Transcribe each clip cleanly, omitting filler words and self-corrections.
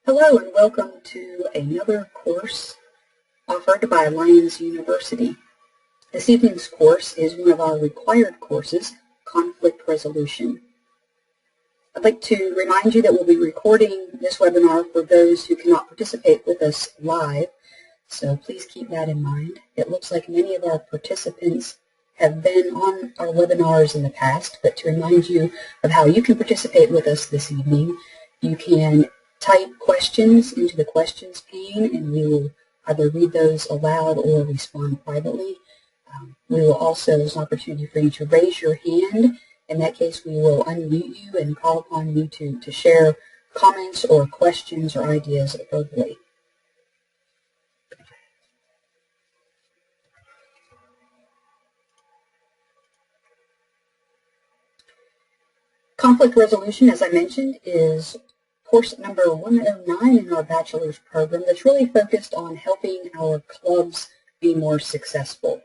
Hello and welcome to another course offered by Lions University. This evening's course is one of our required courses, Conflict Resolution. I'd like to remind you that we'll be recording this webinar for those who cannot participate with us live, so please keep that in mind. It looks like many of our participants have been on our webinars in the past, but to remind you of how you can participate with us this evening, you can type questions into the questions pane and we will either read those aloud or respond privately. We will also, there's an opportunity for you to raise your hand. In that case, we will unmute you and call upon you to share comments or questions or ideas verbally. Conflict resolution, as I mentioned, is course number 109 in our bachelor's program that's really focused on helping our clubs be more successful.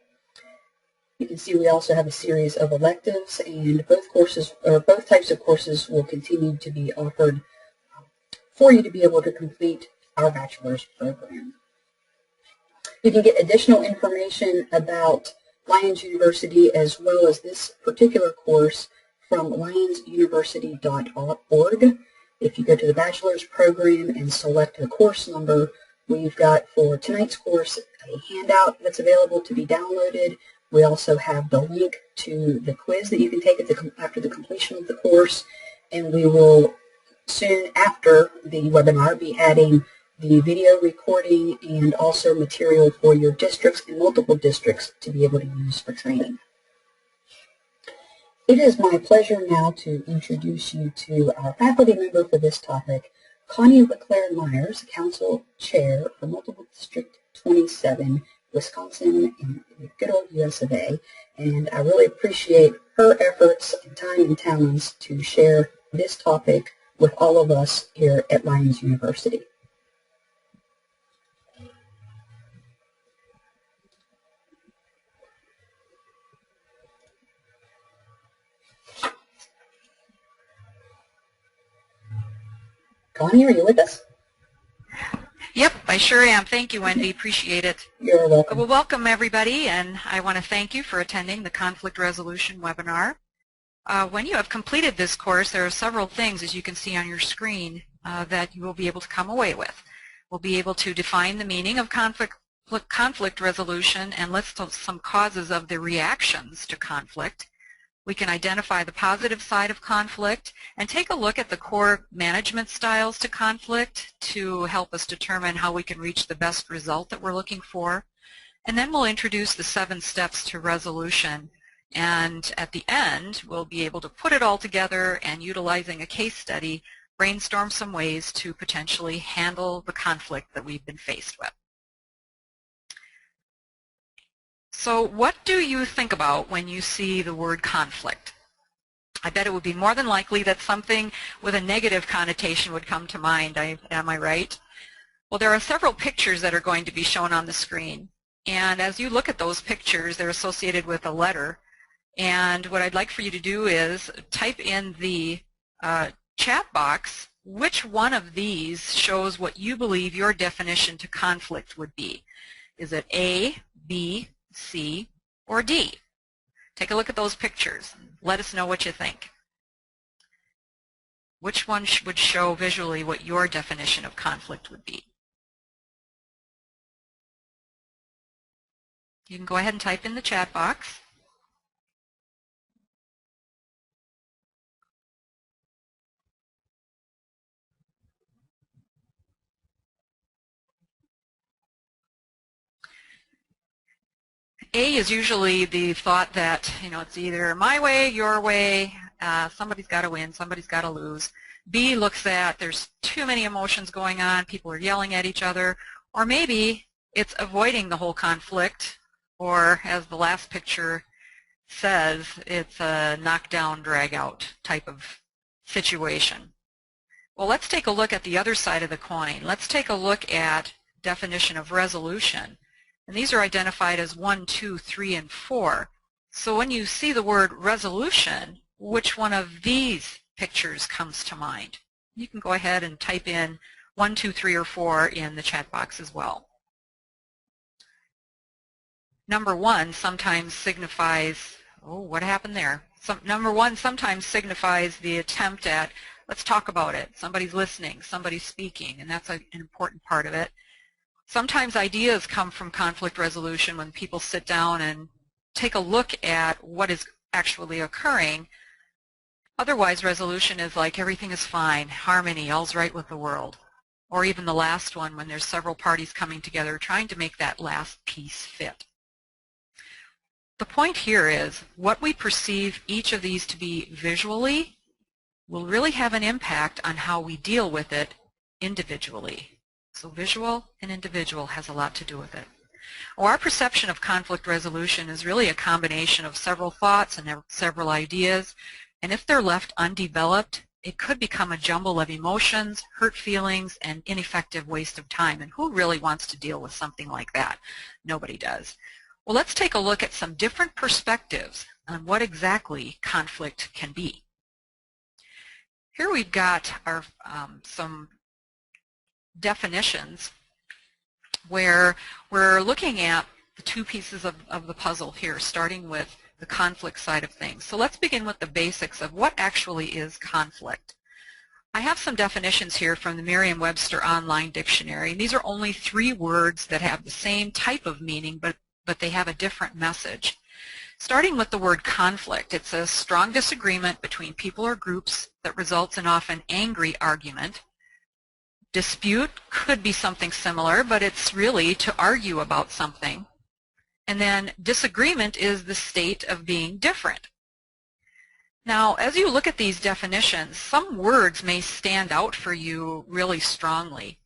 You can see we also have a series of electives, and both types of courses will continue to be offered for you to be able to complete our bachelor's program. You can get additional information about Lions University as well as this particular course from lionsuniversity.org. If you go to the bachelor's program and select the course number, we've got for tonight's course a handout that's available to be downloaded. We also have the link to the quiz that you can take after the completion of the course, and we will soon after the webinar be adding the video recording and also material for your districts and multiple districts to be able to use for training. It is my pleasure now to introduce you to our faculty member for this topic, Connie LeClaire Myers, Council Chair for Multiple District 27, Wisconsin, in the good old US of A. And I really appreciate her efforts and time and talents to share this topic with all of us here at Lions University. Connie, are you with us? Yep, I sure am. Thank you, Wendy. Appreciate it. You're welcome. Well, welcome, everybody, and I want to thank you for attending the Conflict Resolution webinar. When you have completed this course, there are several things, as you can see on your screen, that you will be able to come away with. We'll be able to define the meaning of conflict resolution and list some causes of the reactions to conflict. We can identify the positive side of conflict and take a look at the core management styles to conflict to help us determine how we can reach the best result that we're looking for. And then we'll introduce the 7 steps to resolution. And at the end, we'll be able to put it all together and, utilizing a case study, brainstorm some ways to potentially handle the conflict that we've been faced with. So what do you think about when you see the word conflict? I bet it would be more than likely that something with a negative connotation would come to mind. Am I right? Well, there are several pictures that are going to be shown on the screen. And as you look at those pictures, they're associated with a letter. And what I'd like for you to do is type in the chat box which one of these shows what you believe your definition to conflict would be. Is it A, B, C, or D? Take a look at those pictures. Let us know what you think. Which one would show visually what your definition of conflict would be? You can go ahead and type in the chat box. A is usually the thought that, it's either my way, your way, somebody's got to win, somebody's got to lose. B looks at there's too many emotions going on, people are yelling at each other, or maybe it's avoiding the whole conflict, or as the last picture says, it's a knockdown, drag out type of situation. Well, let's take a look at the other side of the coin. Let's take a look at definition of resolution. And these are identified as 1, 2, 3, and 4. So when you see the word resolution, which one of these pictures comes to mind? You can go ahead and type in 1, 2, 3, or 4 in the chat box as well. Number 1 sometimes signifies, oh, what happened there? Number 1 sometimes signifies the attempt at, let's talk about it. Somebody's listening, somebody's speaking, and that's an important part of it. Sometimes ideas come from conflict resolution when people sit down and take a look at what is actually occurring. Otherwise, resolution is like everything is fine, harmony, all's right with the world. Or even the last one when there's several parties coming together trying to make that last piece fit. The point here is what we perceive each of these to be visually will really have an impact on how we deal with it individually. So visual and individual has a lot to do with it. Well, our perception of conflict resolution is really a combination of several thoughts and several ideas, and if they're left undeveloped, it could become a jumble of emotions, hurt feelings, and ineffective waste of time. And who really wants to deal with something like that? Nobody does. Well, let's take a look at some different perspectives on what exactly conflict can be. Here we've got our some definitions where we're looking at the two pieces of the puzzle here, starting with the conflict side of things. So let's begin with the basics of what actually is conflict. I have some definitions here from the Merriam-Webster Online Dictionary. These are only 3 words that have the same type of meaning, but they have a different message. Starting with the word conflict, it's a strong disagreement between people or groups that results in often angry argument. Dispute could be something similar, but it's really to argue about something. And then disagreement is the state of being different. Now, as you look at these definitions, some words may stand out for you really strongly.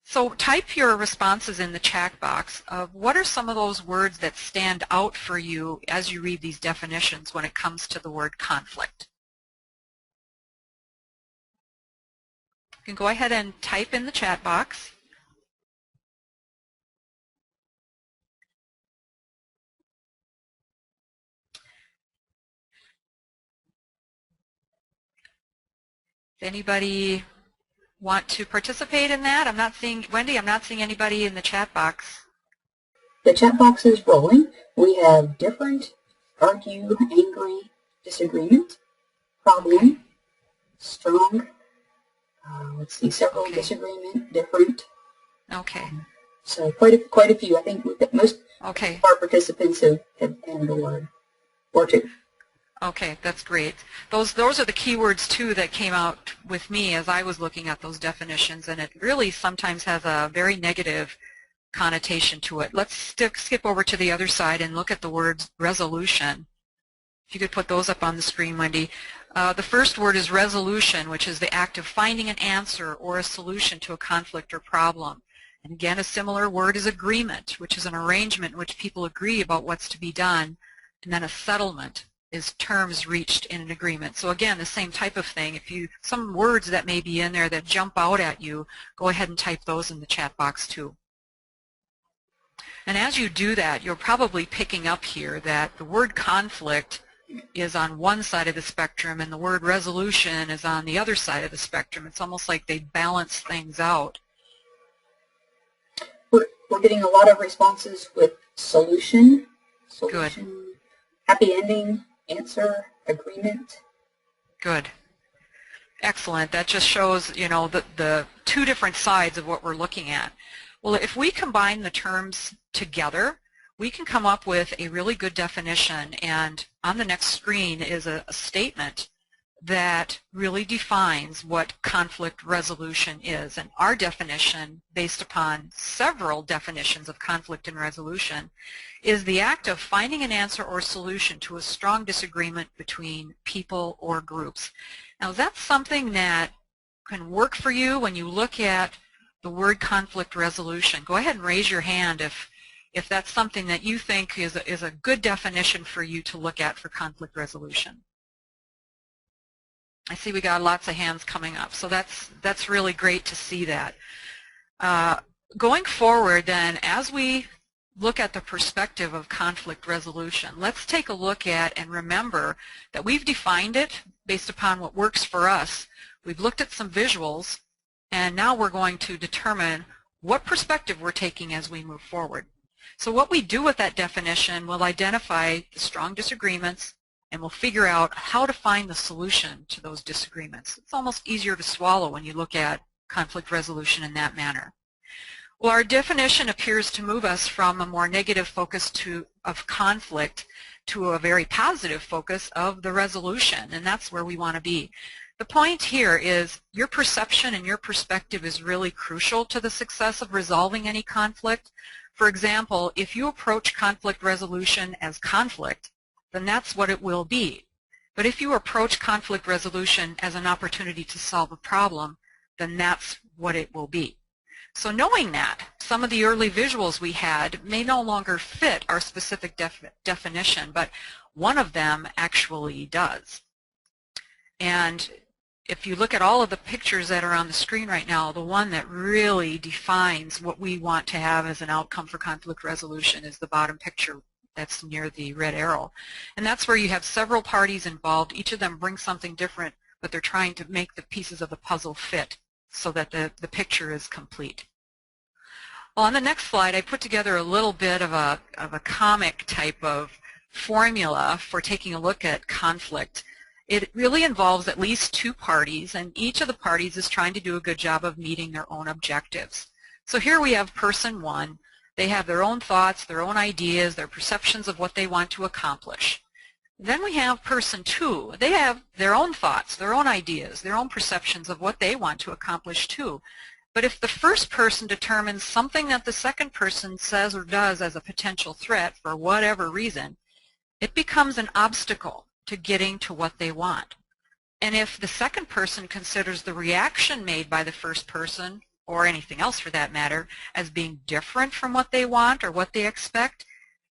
So type your responses in the chat box of what are some of those words that stand out for you as you read these definitions when it comes to the word conflict. You can go ahead and type in the chat box. Does anybody want to participate in that? I'm not seeing, Wendy, I'm not seeing anybody in the chat box. The chat box is rolling. We have different, argue, angry, disagreement, problem, strong, let's see, several, disagreement, different. Okay. So quite a few. I think most of our participants have entered a word or 2. Okay, that's great. Those are the keywords too that came out with me as I was looking at those definitions, and it really sometimes has a very negative connotation to it. Let's skip over to the other side and look at the words resolution. If you could put those up on the screen, Wendy. The first word is resolution, which is the act of finding an answer or a solution to a conflict or problem. And again, a similar word is agreement, which is an arrangement in which people agree about what's to be done. And then a settlement is terms reached in an agreement. So again, the same type of thing. If some words that may be in there that jump out at you, go ahead and type those in the chat box too. And as you do that, you're probably picking up here that the word conflict is on one side of the spectrum and the word resolution is on the other side of the spectrum. It's almost like they balance things out. We're getting a lot of responses with solution, Good. Happy ending, answer, agreement. Good. Excellent. That just shows, you know, the 2 different sides of what we're looking at. Well, if we combine the terms together, we can come up with a really good definition, and on the next screen is a statement that really defines what conflict resolution is. And our definition, based upon several definitions of conflict and resolution, is the act of finding an answer or solution to a strong disagreement between people or groups. Now, that's something that can work for you when you look at the word conflict resolution. Go ahead and raise your hand if that's something that you think is a good definition for you to look at for conflict resolution. I see we got lots of hands coming up, so that's really great to see that. Going forward then, as we look at the perspective of conflict resolution, let's take a look at and remember that we've defined it based upon what works for us. We've looked at some visuals, And now we're going to determine what perspective we're taking as we move forward. So what we do with that definition will identify the strong disagreements, and we'll figure out how to find the solution to those disagreements. It's almost easier to swallow when you look at conflict resolution in that manner. Well, our definition appears to move us from a more negative focus of conflict to a very positive focus of the resolution, and that's where we want to be. The point here is your perception and your perspective is really crucial to the success of resolving any conflict. For example, if you approach conflict resolution as conflict, then that's what it will be. But if you approach conflict resolution as an opportunity to solve a problem, then that's what it will be. So knowing that, some of the early visuals we had may no longer fit our specific definition, but one of them actually does. And if you look at all of the pictures that are on the screen right now, the one that really defines what we want to have as an outcome for conflict resolution is the bottom picture that's near the red arrow. And that's where you have several parties involved. Each of them brings something different, but they're trying to make the pieces of the puzzle fit so that the picture is complete. Well, on the next slide, I put together a little bit of a comic type of formula for taking a look at conflict. It really involves at least two parties, and each of the parties is trying to do a good job of meeting their own objectives. So here we have person one. They have their own thoughts, their own ideas, their perceptions of what they want to accomplish. Then we have person two. They have their own thoughts, their own ideas, their own perceptions of what they want to accomplish too. But if the first person determines something that the second person says or does as a potential threat for whatever reason, it becomes an obstacle to getting to what they want. And if the second person considers the reaction made by the first person, or anything else for that matter, as being different from what they want or what they expect,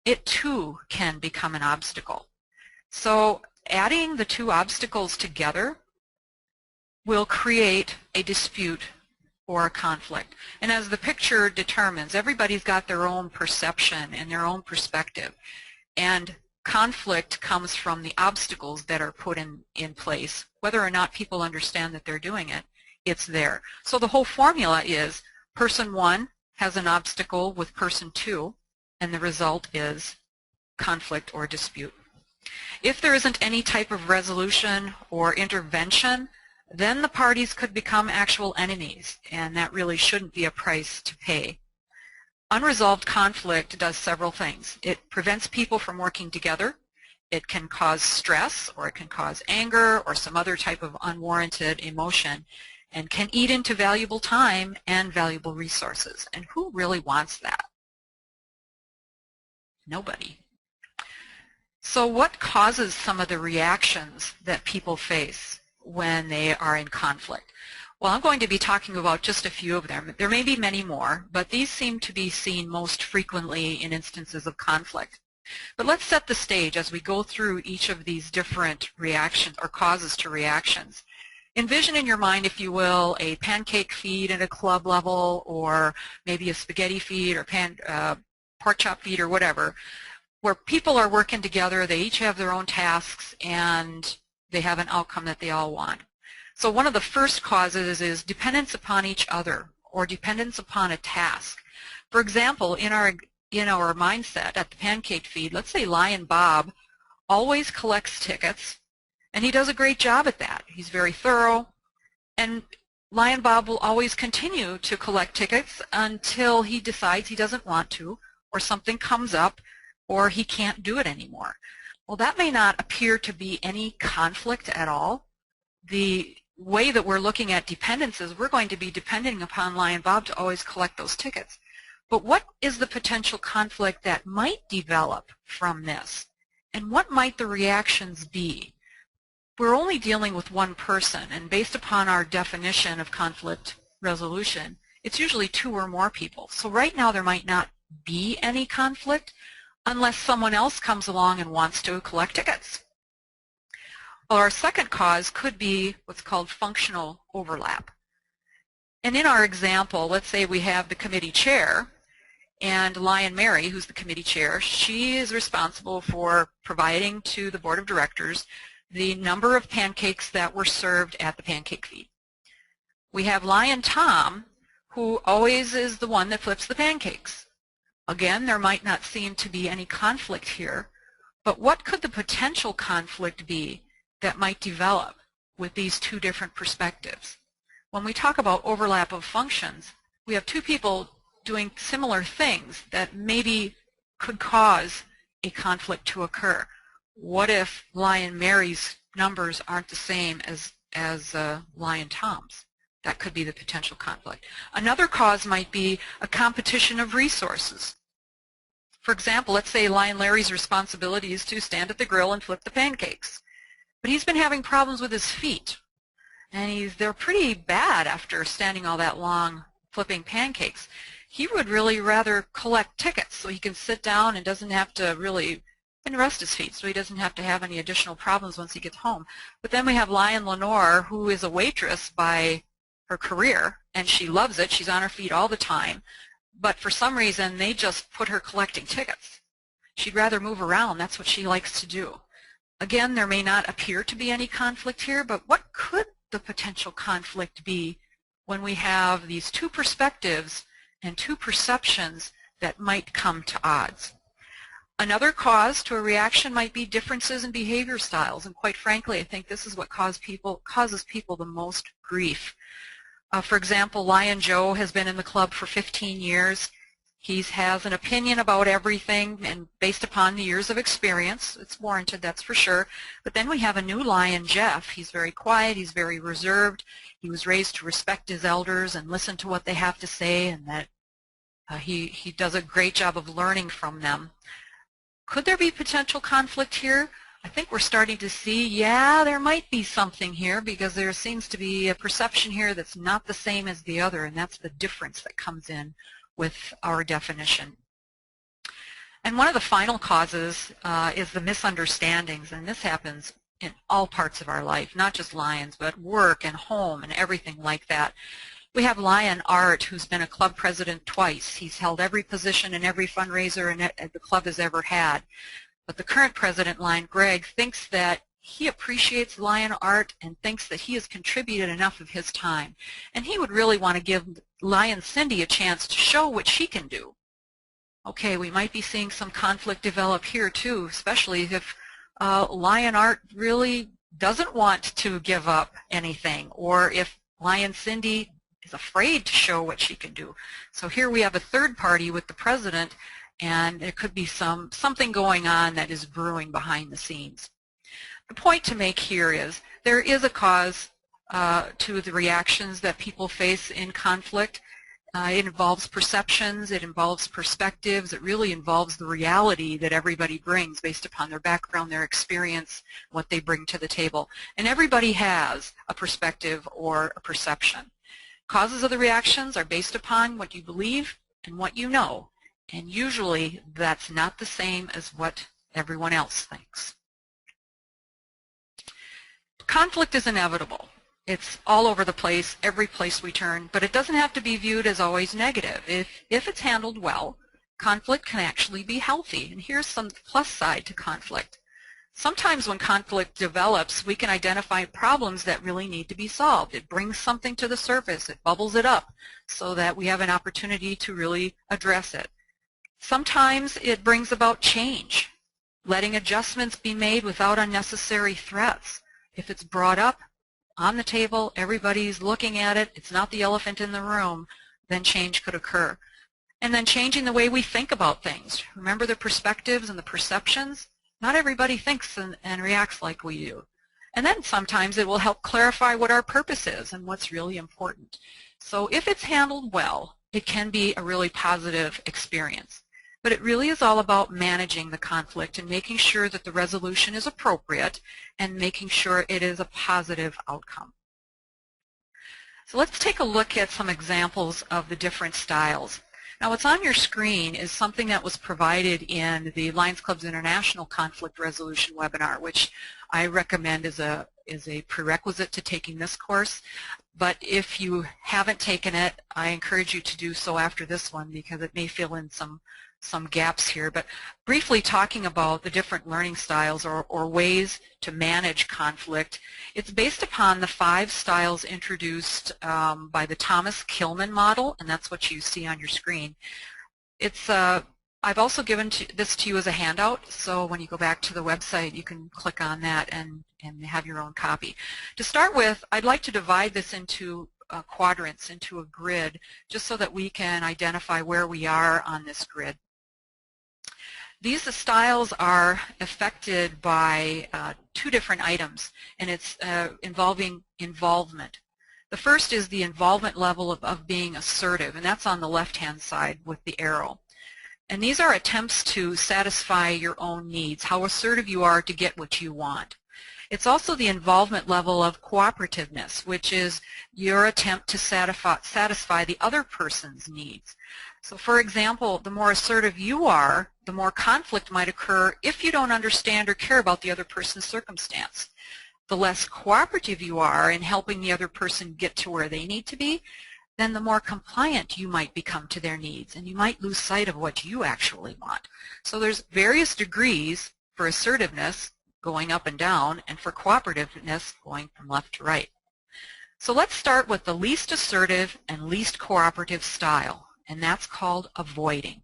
it too can become an obstacle. So adding the two obstacles together will create a dispute or a conflict. And as the picture determines, everybody's got their own perception and their own perspective. And conflict comes from the obstacles that are put in place. Whether or not people understand that they're doing it, it's there. So the whole formula is person one has an obstacle with person two, and the result is conflict or dispute. If there isn't any type of resolution or intervention, then the parties could become actual enemies, and that really shouldn't be a price to pay. Unresolved conflict does several things. It prevents people from working together. It can cause stress, or it can cause anger, or some other type of unwarranted emotion, and can eat into valuable time and valuable resources. And who really wants that? Nobody. So what causes some of the reactions that people face when they are in conflict? Well, I'm going to be talking about just a few of them. There may be many more, but these seem to be seen most frequently in instances of conflict. But let's set the stage as we go through each of these different reactions or causes to reactions. Envision in your mind, if you will, a pancake feed at a club level, or maybe a spaghetti feed or pork chop feed or whatever, where people are working together, they each have their own tasks, and they have an outcome that they all want. So one of the first causes is dependence upon each other, or dependence upon a task. For example, in our mindset at the pancake feed, let's say Lion Bob always collects tickets, and he does a great job at that. He's very thorough, and Lion Bob will always continue to collect tickets until he decides he doesn't want to, or something comes up, or he can't do it anymore. Well, that may not appear to be any conflict at all. The way that we're looking at dependence is we're going to be depending upon Lion Bob to always collect those tickets. But what is the potential conflict that might develop from this? And what might the reactions be? We're only dealing with one person, and based upon our definition of conflict resolution, it's usually two or more people. So right now there might not be any conflict unless someone else comes along and wants to collect tickets. Well, our second cause could be what's called functional overlap. And in our example, let's say we have the committee chair, and Lion Mary, who's the committee chair, she is responsible for providing to the board of directors the number of pancakes that were served at the pancake feed. We have Lion Tom, who always is the one that flips the pancakes. Again, there might not seem to be any conflict here, but what could the potential conflict be that might develop with these two different perspectives? When we talk about overlap of functions, we have two people doing similar things that maybe could cause a conflict to occur. What if Lion Mary's numbers aren't the same as Lion Tom's? That could be the potential conflict. Another cause might be a competition of resources. For example, let's say Lion Larry's responsibility is to stand at the grill and flip the pancakes. But he's been having problems with his feet. And they're pretty bad after standing all that long flipping pancakes. He would really rather collect tickets so he can sit down and doesn't have to really rest his feet, so he doesn't have to have any additional problems once he gets home. But then we have Lion Lenore, who is a waitress by her career, and she loves it. She's on her feet all the time. But for some reason, they just put her collecting tickets. She'd rather move around. That's what she likes to do. Again, there may not appear to be any conflict here, but what could the potential conflict be when we have these two perspectives and two perceptions that might come to odds? Another cause to a reaction might be differences in behavior styles, and quite frankly, I think this is what causes people the most grief. For example, Lion Joe has been in the club for 15 years. He has an opinion about everything, and based upon the years of experience, it's warranted, that's for sure. But then we have a new Lion, Jeff. He's very quiet, he's very reserved. He was raised to respect his elders and listen to what they have to say, and that he does a great job of learning from them. Could there be potential conflict here? I think we're starting to see, yeah, there might be something here, because there seems to be a perception here that's not the same as the other, and that's the difference that comes in with our definition. And one of the final causes is the misunderstandings, and this happens in all parts of our life, not just Lions, but work and home and everything like that. We have Lion Art, who's been a club president twice. He's held every position in every fundraiser the club has ever had. But the current president, Lion Greg, thinks that he appreciates Lion Art and thinks that he has contributed enough of his time. And he would really want to give Lion Cindy a chance to show what she can do. Okay, we might be seeing some conflict develop here too, especially if Lion Art really doesn't want to give up anything, or if Lion Cindy is afraid to show what she can do. So here we have a third party with the president, and there could be something going on that is brewing behind the scenes. The point to make here is there is a cause to the reactions that people face in conflict. It involves perceptions, it involves perspectives, it really involves the reality that everybody brings based upon their background, their experience, what they bring to the table. And everybody has a perspective or a perception. Causes of the reactions are based upon what you believe and what you know. And usually that's not the same as what everyone else thinks. Conflict is inevitable. It's all over the place, every place we turn, but it doesn't have to be viewed as always negative. If it's handled well, conflict can actually be healthy. And here's some plus side to conflict. Sometimes when conflict develops, we can identify problems that really need to be solved. It brings something to the surface, it bubbles it up so that we have an opportunity to really address it. Sometimes it brings about change, letting adjustments be made without unnecessary threats. If it's brought up on the table, everybody's looking at it, it's not the elephant in the room, then change could occur. And then changing the way we think about things. Remember the perspectives and the perceptions? Not everybody thinks and reacts like we do. And then sometimes it will help clarify what our purpose is and what's really important. So if it's handled well, it can be a really positive experience. But it really is all about managing the conflict and making sure that the resolution is appropriate and making sure it is a positive outcome. So let's take a look at some examples of the different styles. Now what's on your screen is something that was provided in the Lions Clubs International Conflict Resolution webinar, which I recommend as a prerequisite to taking this course. But if you haven't taken it, I encourage you to do so after this one because it may fill in some some gaps here, but briefly talking about the different learning styles or ways to manage conflict. It's based upon the 5 styles introduced by the Thomas Kilmann model, and that's what you see on your screen. It's I've also given this to you as a handout, so when you go back to the website you can click on that and have your own copy. To start with, I'd like to divide this into quadrants, into a grid, just so that we can identify where we are on this grid. These styles are affected by 2 different items, and it's involving involvement. The first is the involvement level of being assertive, and that's on the left-hand side with the arrow. And these are attempts to satisfy your own needs, how assertive you are to get what you want. It's also the involvement level of cooperativeness, which is your attempt to satisfy the other person's needs. So for example, the more assertive you are, the more conflict might occur if you don't understand or care about the other person's circumstance. The less cooperative you are in helping the other person get to where they need to be, then the more compliant you might become to their needs, and you might lose sight of what you actually want. So there's various degrees for assertiveness going up and down, and for cooperativeness going from left to right. So let's start with the least assertive and least cooperative style, and that's called avoiding.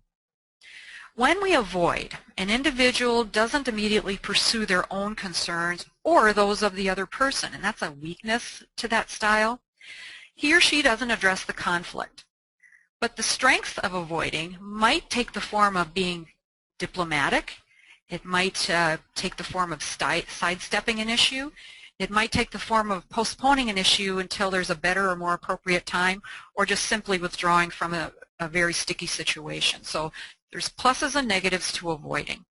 When we avoid, an individual doesn't immediately pursue their own concerns or those of the other person, and that's a weakness to that style. He or she doesn't address the conflict. But the strength of avoiding might take the form of being diplomatic. It might take the form of sidestepping an issue. It might take the form of postponing an issue until there's a better or more appropriate time, or just simply withdrawing from a very sticky situation. So there's pluses and negatives to avoiding.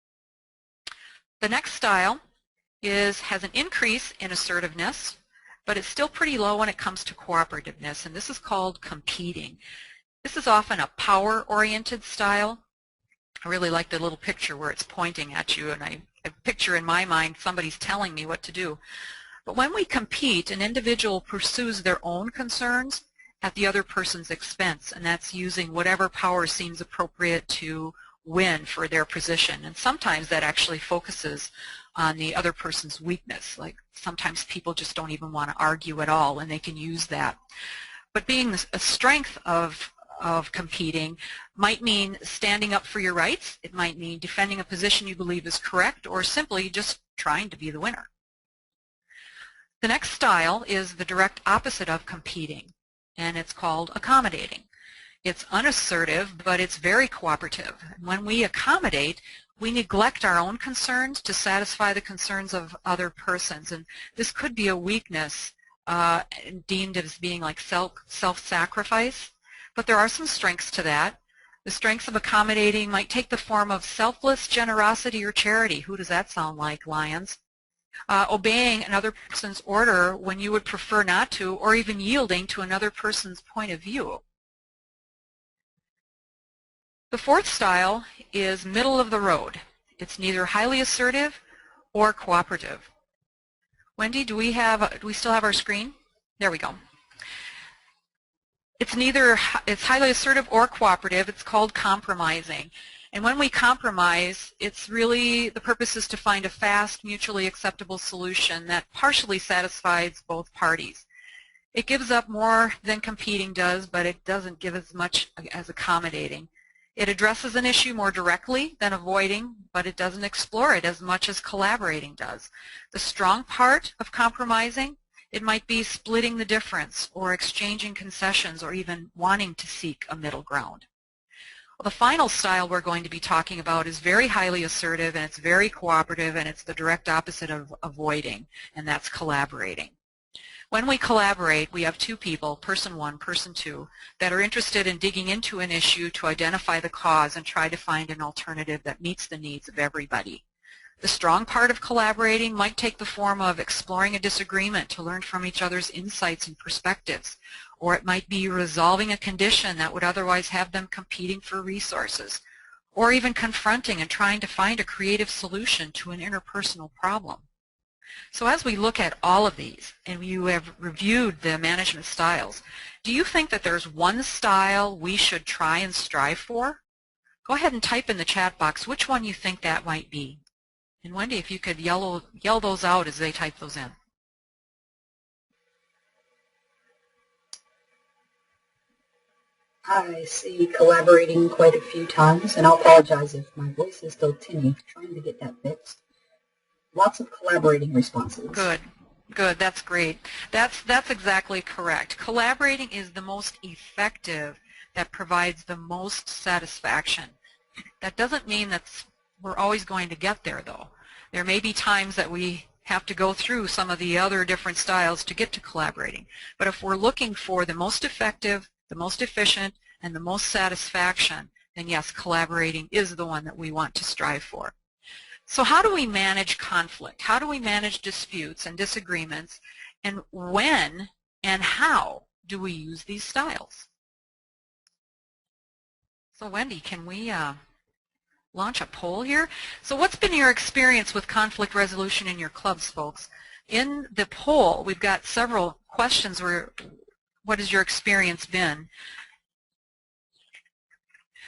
The next style has an increase in assertiveness, but it's still pretty low when it comes to cooperativeness, and this is called competing. This is often a power-oriented style. I really like the little picture where it's pointing at you, and I picture in my mind somebody's telling me what to do. But when we compete, an individual pursues their own concerns at the other person's expense, and that's using whatever power seems appropriate to win for their position. And sometimes that actually focuses on the other person's weakness. Like sometimes people just don't even want to argue at all, and they can use that. But being a strength of competing might mean standing up for your rights. It might mean defending a position you believe is correct, or simply just trying to be the winner. The next style is the direct opposite of competing, and it's called accommodating. It's unassertive, but it's very cooperative. And when we accommodate, we neglect our own concerns to satisfy the concerns of other persons, and this could be a weakness deemed as being like self-sacrifice, but there are some strengths to that. The strengths of accommodating might take the form of selfless generosity or charity. Who does that sound like, Lions? Obeying another person's order when you would prefer not to, or even yielding to another person's point of view. The fourth style is middle of the road. It's neither highly assertive or cooperative. Wendy, do we still have our screen? There we go. It's highly assertive or cooperative. It's called compromising. And when we compromise, it's really, the purpose is to find a fast, mutually acceptable solution that partially satisfies both parties. It gives up more than competing does, but it doesn't give as much as accommodating. It addresses an issue more directly than avoiding, but it doesn't explore it as much as collaborating does. The strong part of compromising, it might be splitting the difference or exchanging concessions or even wanting to seek a middle ground. Well, the final style we're going to be talking about is very highly assertive, and it's very cooperative, and it's the direct opposite of avoiding, and that's collaborating. When we collaborate, we have two people, person one, person two, that are interested in digging into an issue to identify the cause and try to find an alternative that meets the needs of everybody. The strong part of collaborating might take the form of exploring a disagreement to learn from each other's insights and perspectives, or it might be resolving a condition that would otherwise have them competing for resources, or even confronting and trying to find a creative solution to an interpersonal problem. So as we look at all of these, and you have reviewed the management styles, do you think that there's one style we should try and strive for? go ahead and type in the chat box which one you think that might be. And Wendy, if you could yell those out as they type those in. I see collaborating quite a few times, and I'll apologize if my voice is still tinny, trying to get that fixed. Lots of collaborating responses. Good. Good. That's great. That's exactly correct. Collaborating is the most effective, that provides the most satisfaction. That doesn't mean that we're always going to get there, though. There may be times that we have to go through some of the other different styles to get to collaborating. But if we're looking for the most effective, the most efficient, and the most satisfaction, then yes, collaborating is the one that we want to strive for. So how do we manage conflict? How do we manage disputes and disagreements? And when and how do we use these styles? So Wendy, can we launch a poll here? So what's been your experience with conflict resolution in your clubs, folks? In the poll, we've got several questions where what has your experience been?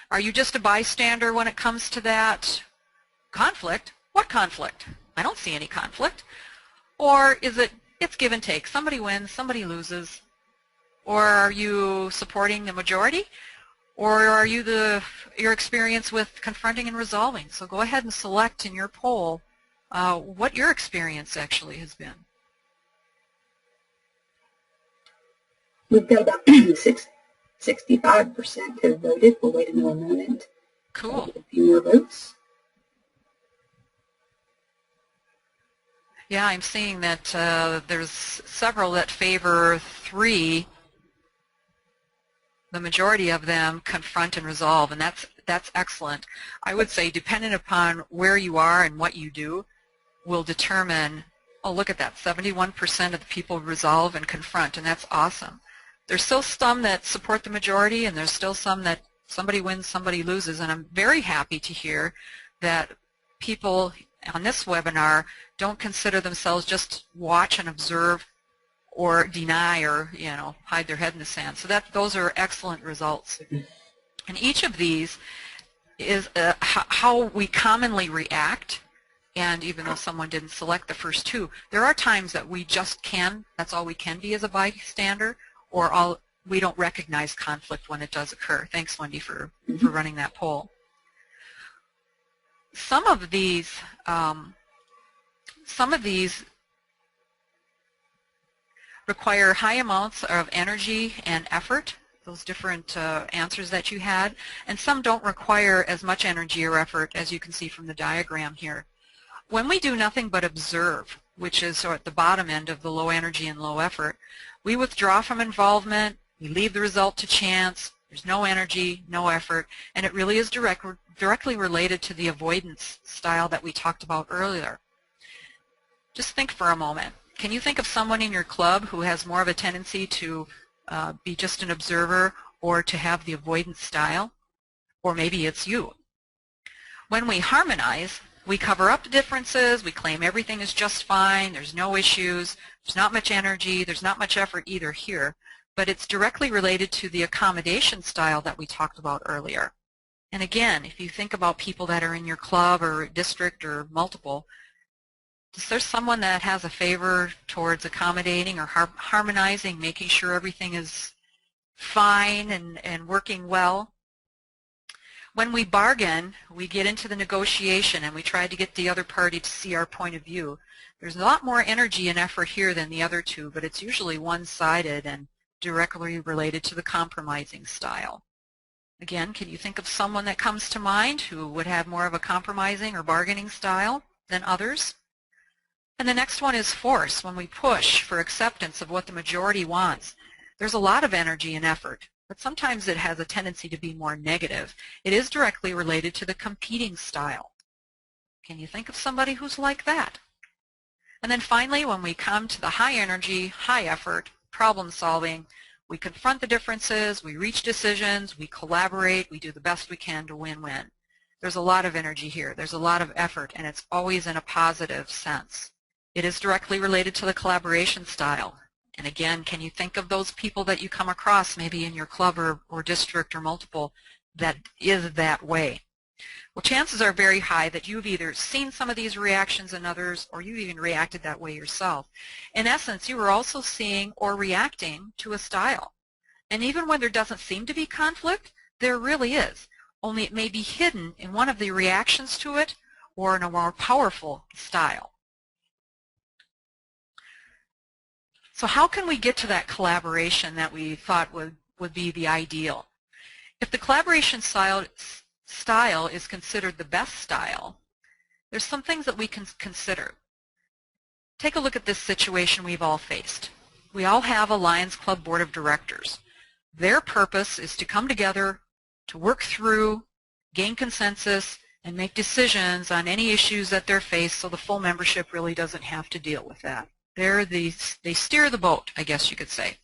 Are you just a bystander when it comes to that? Conflict? What conflict? I don't see any conflict. Or is it's give and take? Somebody wins, somebody loses. Or are you supporting the majority? Or are you your experience with confronting and resolving? So go ahead and select in your poll what your experience actually has been. We've got about 65% have voted. We'll wait another moment. Cool. A few more votes. Yeah, I'm seeing that there's several that favor 3. The majority of them confront and resolve, and that's excellent. I would say dependent upon where you are and what you do will determine, oh, look at that, 71% of the people resolve and confront, and that's awesome. There's still some that support the majority, and there's still some that somebody wins, somebody loses, and I'm very happy to hear that people on this webinar don't consider themselves just watch and observe or deny or, hide their head in the sand. So those are excellent results. And each of these is how we commonly react, and even though someone didn't select the first 2, there are times that we just that's all we can be as a bystander, or we don't recognize conflict when it does occur. Thanks, Wendy, for running that poll. Some of these require high amounts of energy and effort, those different answers that you had, and some don't require as much energy or effort, as you can see from the diagram here. When we do nothing but observe, which is at the bottom end of the low energy and low effort, we withdraw from involvement, we leave the result to chance, there's no energy, no effort, and it really is directly related to the avoidance style that we talked about earlier. Just think for a moment. Can you think of someone in your club who has more of a tendency to be just an observer or to have the avoidance style? Or maybe it's you. When we harmonize, we cover up the differences, we claim everything is just fine, there's no issues, there's not much energy, there's not much effort either here, but it's directly related to the accommodation style that we talked about earlier. And again, if you think about people that are in your club or district or multiple, is there someone that has a favor towards accommodating or harmonizing, making sure everything is fine and working well? When we bargain, we get into the negotiation and we try to get the other party to see our point of view. There's a lot more energy and effort here than the other two, but it's usually one-sided and directly related to the compromising style. Again, can you think of someone that comes to mind who would have more of a compromising or bargaining style than others? And the next one is force. When we push for acceptance of what the majority wants, there's a lot of energy and effort, but sometimes it has a tendency to be more negative. It is directly related to the competing style. Can you think of somebody who's like that? And then finally, when we come to the high energy, high effort, problem solving, we confront the differences, we reach decisions, we collaborate, we do the best we can to win-win. There's a lot of energy here, there's a lot of effort, and it's always in a positive sense. It is directly related to the collaboration style. And again, can you think of those people that you come across maybe in your club or district or multiple that is that way? Well, chances are very high that you've either seen some of these reactions in others or you've even reacted that way yourself. In essence, you are also seeing or reacting to a style. And even when there doesn't seem to be conflict, there really is. Only it may be hidden in one of the reactions to it or in a more powerful style. So how can we get to that collaboration that we thought would be the ideal? If the collaboration style is considered the best style, there's some things that we can consider. Take a look at this situation we've all faced. We all have a Lions Club Board of Directors. Their purpose is to come together, to work through, gain consensus, and make decisions on any issues that they're faced so the full membership really doesn't have to deal with that. They steer the boat, I guess you could say.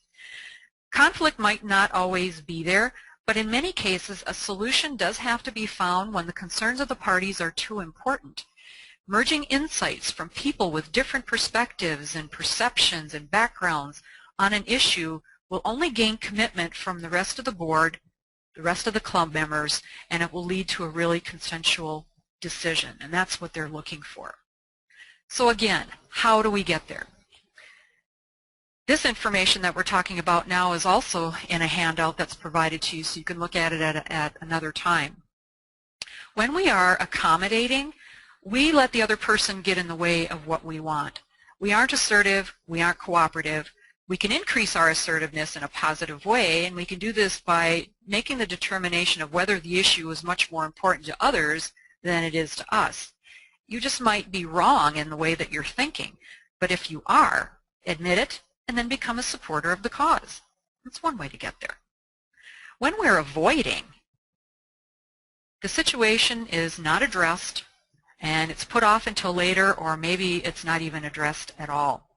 Conflict might not always be there, but in many cases a solution does have to be found when the concerns of the parties are too important. Merging insights from people with different perspectives and perceptions and backgrounds on an issue will only gain commitment from the rest of the board, the rest of the club members, and it will lead to a really consensual decision, and that's what they're looking for. So again, how do we get there? This information that we're talking about now is also in a handout that's provided to you, so you can look at it at another time. When we are accommodating, we let the other person get in the way of what we want. We aren't assertive, we aren't cooperative. We can increase our assertiveness in a positive way, and we can do this by making the determination of whether the issue is much more important to others than it is to us. You just might be wrong in the way that you're thinking, but if you are, admit it, and then become a supporter of the cause. That's one way to get there. When we're avoiding, the situation is not addressed and it's put off until later, or maybe it's not even addressed at all.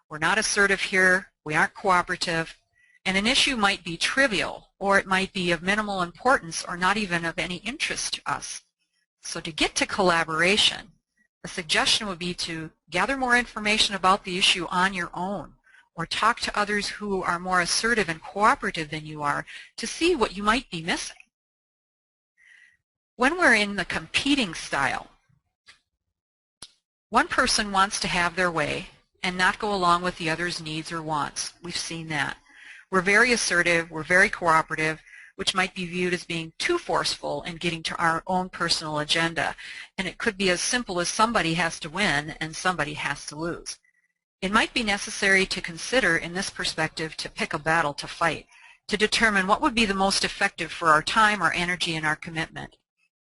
We're not assertive here, we aren't cooperative, and an issue might be trivial or it might be of minimal importance or not even of any interest to us. So to get to collaboration, a suggestion would be to gather more information about the issue on your own, or talk to others who are more assertive and cooperative than you are to see what you might be missing. When we're in the competing style, one person wants to have their way and not go along with the other's needs or wants. We've seen that. We're very assertive, we're very cooperative, which might be viewed as being too forceful and getting to our own personal agenda. And it could be as simple as somebody has to win and somebody has to lose. It might be necessary to consider in this perspective to pick a battle to fight, to determine what would be the most effective for our time, our energy, and our commitment.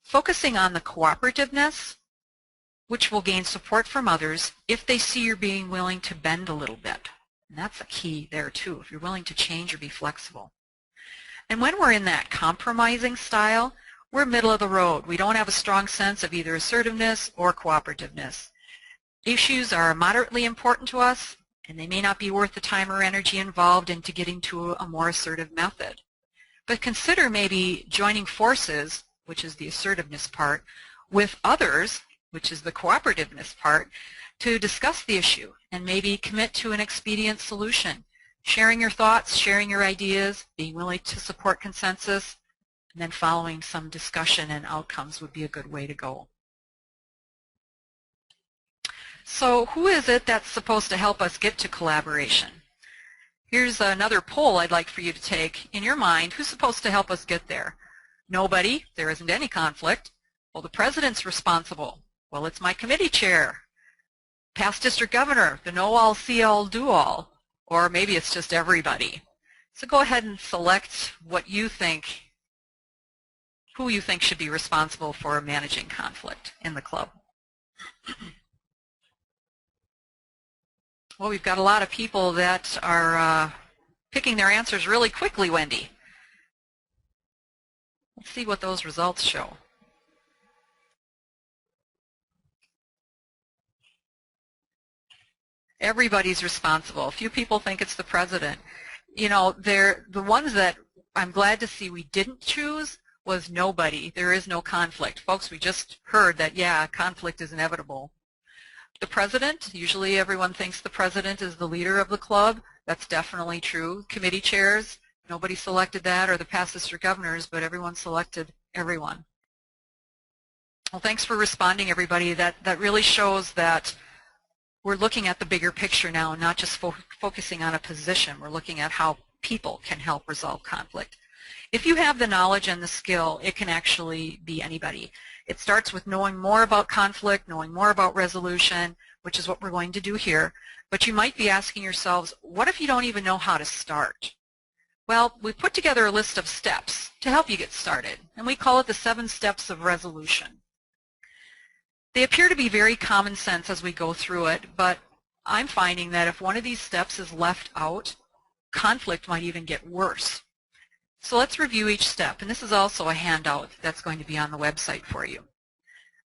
Focusing on the cooperativeness, which will gain support from others if they see you're being willing to bend a little bit. And that's a key there too, if you're willing to change or be flexible. And when we're in that compromising style, we're middle of the road. We don't have a strong sense of either assertiveness or cooperativeness. Issues are moderately important to us, and they may not be worth the time or energy involved into getting to a more assertive method. But consider maybe joining forces, which is the assertiveness part, with others, which is the cooperativeness part, to discuss the issue and maybe commit to an expedient solution. Sharing your thoughts, sharing your ideas, being willing to support consensus, and then following some discussion and outcomes would be a good way to go. So who is it that's supposed to help us get to collaboration? Here's another poll I'd like for you to take. In your mind, who's supposed to help us get there? Nobody. There isn't any conflict. Well, the president's responsible. Well, it's my committee chair. Past district governor, the know-all, see-all, do-all. Or maybe it's just everybody. So go ahead and select what you think, who you think should be responsible for managing conflict in the club. Well, we've got a lot of people that are picking their answers really quickly, Wendy. Let's see what those results show. Everybody's responsible. A few people think it's the president. You know, the ones that I'm glad to see we didn't choose was nobody. There is no conflict. Folks, we just heard that, yeah, conflict is inevitable. The president, usually everyone thinks the president is the leader of the club. That's definitely true. Committee chairs, nobody selected that, or the past district governors, but everyone selected everyone. Well, thanks for responding, everybody. That really shows that we're looking at the bigger picture now, not just focusing on a position. We're looking at how people can help resolve conflict. If you have the knowledge and the skill, it can actually be anybody. It starts with knowing more about conflict, knowing more about resolution, which is what we're going to do here. But you might be asking yourselves, what if you don't even know how to start? Well, we put together a list of steps to help you get started, and we call it the 7 steps of resolution. They appear to be very common sense as we go through it, but I'm finding that if one of these steps is left out, conflict might even get worse. So let's review each step, and this is also a handout that's going to be on the website for you.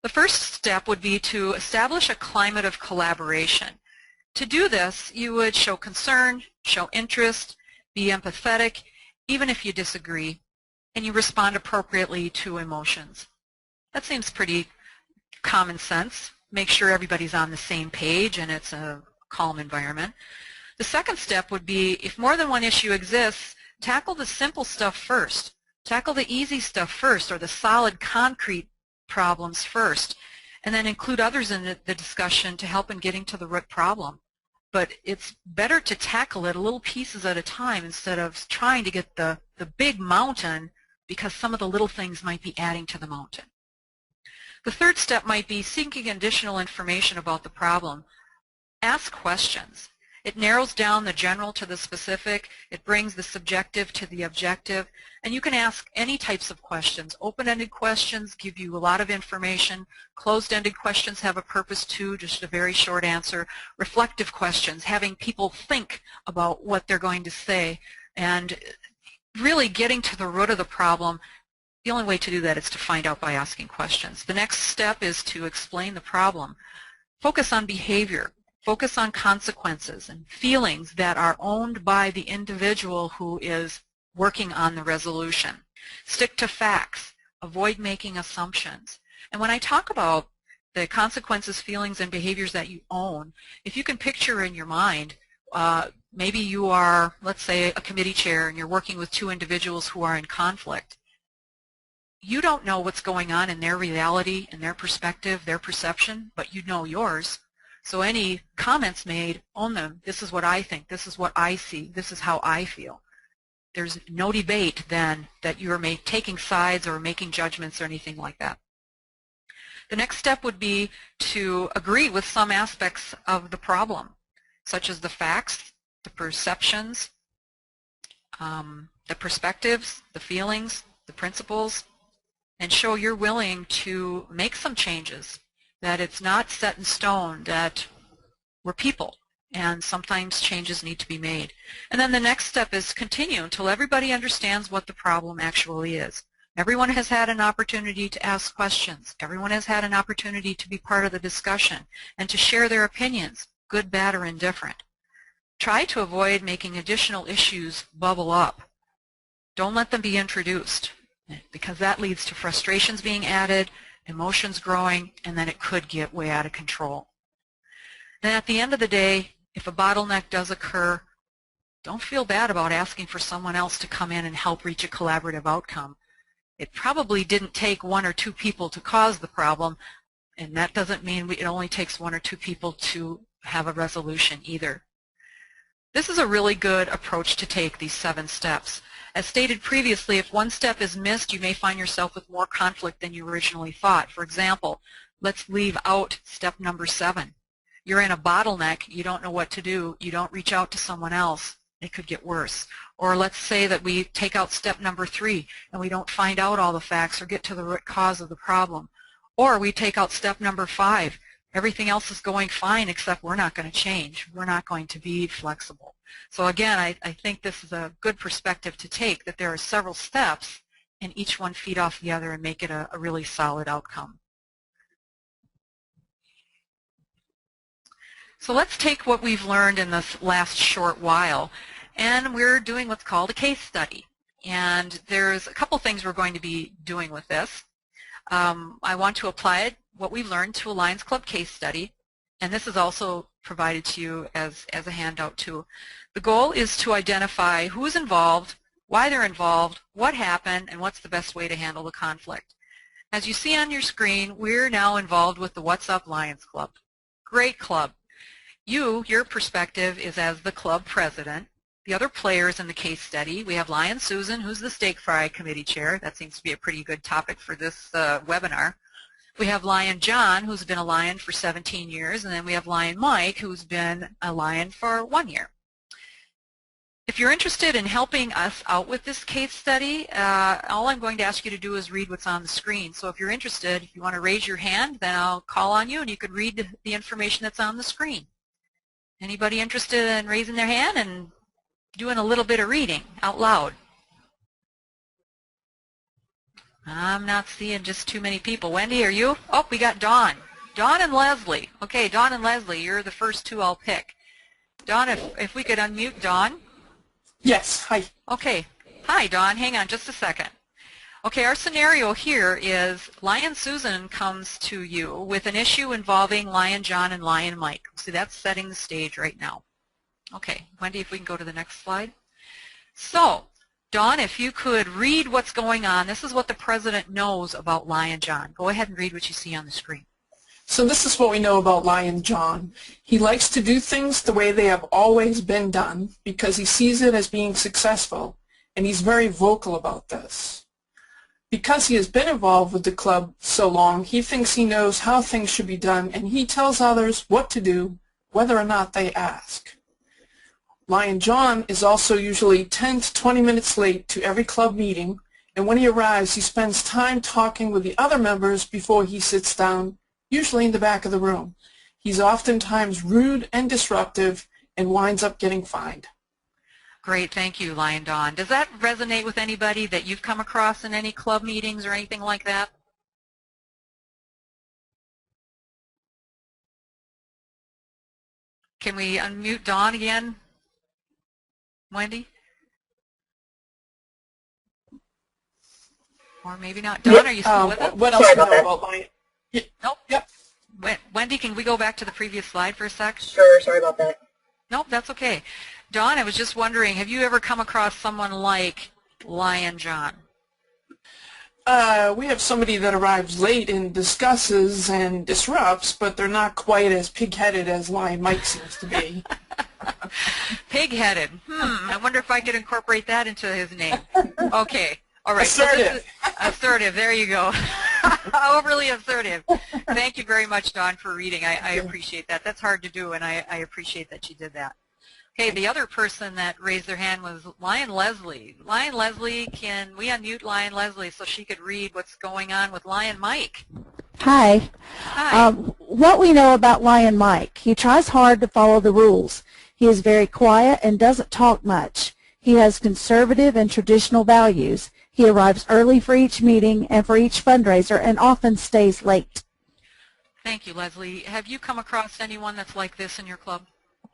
The first step would be to establish a climate of collaboration. To do this, you would show concern, show interest, be empathetic, even if you disagree, and you respond appropriately to emotions. That seems pretty common sense. Make sure everybody's on the same page and it's a calm environment. The second step would be, if more than one issue exists, tackle the simple stuff first. Tackle the easy stuff first, or the solid, concrete problems first, and then include others in the discussion to help in getting to the root problem. But it's better to tackle it little pieces at a time instead of trying to get the big mountain, because some of the little things might be adding to the mountain. The third step might be seeking additional information about the problem. Ask questions. It narrows down the general to the specific. It brings the subjective to the objective. And you can ask any types of questions. Open-ended questions give you a lot of information. Closed-ended questions have a purpose too, just a very short answer. Reflective questions, having people think about what they're going to say, and really getting to the root of the problem. The only way to do that is to find out by asking questions. The next step is to explain the problem. Focus on behavior. Focus on consequences and feelings that are owned by the individual who is working on the resolution. Stick to facts. Avoid making assumptions. And when I talk about the consequences, feelings, and behaviors that you own, if you can picture in your mind, maybe you are, let's say, a committee chair and you're working with 2 individuals who are in conflict. You don't know what's going on in their reality, in their perspective, their perception, but you know yours. So any comments made, own them. This is what I think. This is what I see. This is how I feel. There's no debate then that you're taking sides or making judgments or anything like that. The next step would be to agree with some aspects of the problem, such as the facts, the perceptions, the perspectives, the feelings, the principles, and show you're willing to make some changes, that it's not set in stone, that we're people, and sometimes changes need to be made. And then the next step is continue until everybody understands what the problem actually is. Everyone has had an opportunity to ask questions. Everyone has had an opportunity to be part of the discussion and to share their opinions, good, bad, or indifferent. Try to avoid making additional issues bubble up. Don't let them be introduced, because that leads to frustrations being added, emotions growing, and then it could get way out of control. And at the end of the day, if a bottleneck does occur, don't feel bad about asking for someone else to come in and help reach a collaborative outcome. It probably didn't take 1 or 2 people to cause the problem, and that doesn't mean it only takes 1 or 2 people to have a resolution either. This is a really good approach to take, these 7 steps. As stated previously, if one step is missed, you may find yourself with more conflict than you originally thought. For example, let's leave out step number 7. You're in a bottleneck, you don't know what to do, you don't reach out to someone else, it could get worse. Or let's say that we take out step number 3 and we don't find out all the facts or get to the root cause of the problem. Or we take out step number 5. Everything else is going fine except we're not going to change. We're not going to be flexible. So again, I think this is a good perspective to take, that there are several steps and each one feed off the other and make it a really solid outcome. So let's take what we've learned in this last short while, and we're doing what's called a case study. And there's a couple things we're going to be doing with this. I want to apply what we've learned to a Lions Club case study, and this is also provided to you as a handout too. The goal is to identify who's involved, why they're involved, what happened, and what's the best way to handle the conflict. As you see on your screen, we're now involved with the What's Up Lions Club. Great club. Your perspective is as the club president. The other players in the case study, we have Lion Susan, who's the Steak Fry Committee Chair. That seems to be a pretty good topic for this webinar. We have Lion John, who's been a Lion for 17 years, and then we have Lion Mike, who's been a Lion for 1 year. If you're interested in helping us out with this case study, all I'm going to ask you to do is read what's on the screen. So if you're interested, if you want to raise your hand, then I'll call on you and you can read the information that's on the screen. Anybody interested in raising their hand and doing a little bit of reading out loud? I'm not seeing just too many people. Wendy, are you? Oh, we got Dawn. Dawn and Leslie. Okay, Dawn and Leslie, you're the first two I'll pick. Dawn, if we could unmute Dawn. Yes, hi. Okay. Hi, Dawn. Hang on just a second. Okay, our scenario here is Lion Susan comes to you with an issue involving Lion John and Lion Mike. See, that's setting the stage right now. Okay, Wendy, if we can go to the next slide. So, Dawn, if you could read what's going on. This is what the president knows about Lion John. Go ahead and read what you see on the screen. So this is what we know about Lion John. He likes to do things the way they have always been done because he sees it as being successful, and he's very vocal about this. Because he has been involved with the club so long, he thinks he knows how things should be done, and he tells others what to do, whether or not they ask. Lion John is also usually 10 to 20 minutes late to every club meeting, and when he arrives, he spends time talking with the other members before he sits down, usually in the back of the room. He's oftentimes rude and disruptive and winds up getting fined. Great, thank you, Lion Dawn. Does that resonate with anybody that you've come across in any club meetings or anything like that? Can we unmute Dawn again? Wendy? Or maybe not. Dawn, are you still with us? What else do you know about Lion? Nope. Yep. Wendy, can we go back to the previous slide for a sec? Sure, sorry about that. Nope, that's okay. Dawn, I was just wondering, have you ever come across someone like Lion John? We have somebody that arrives late and discusses and disrupts, but they're not quite as pig-headed as Lion Mike seems to be. Pig-headed. I wonder if I could incorporate that into his name. Okay. All right. Assertive. So assertive. There you go. Overly assertive. Thank you very much, Dawn, for reading. I appreciate that. That's hard to do, and I appreciate that you did that. Okay, the other person that raised their hand was Lion Leslie. Lion Leslie, can we unmute Lion Leslie so she could read what's going on with Lion Mike? Hi. Hi. What we know about Lion Mike, he tries hard to follow the rules. He is very quiet and doesn't talk much. He has conservative and traditional values. He arrives early for each meeting and for each fundraiser and often stays late. Thank you, Leslie. Have you come across anyone that's like this in your club?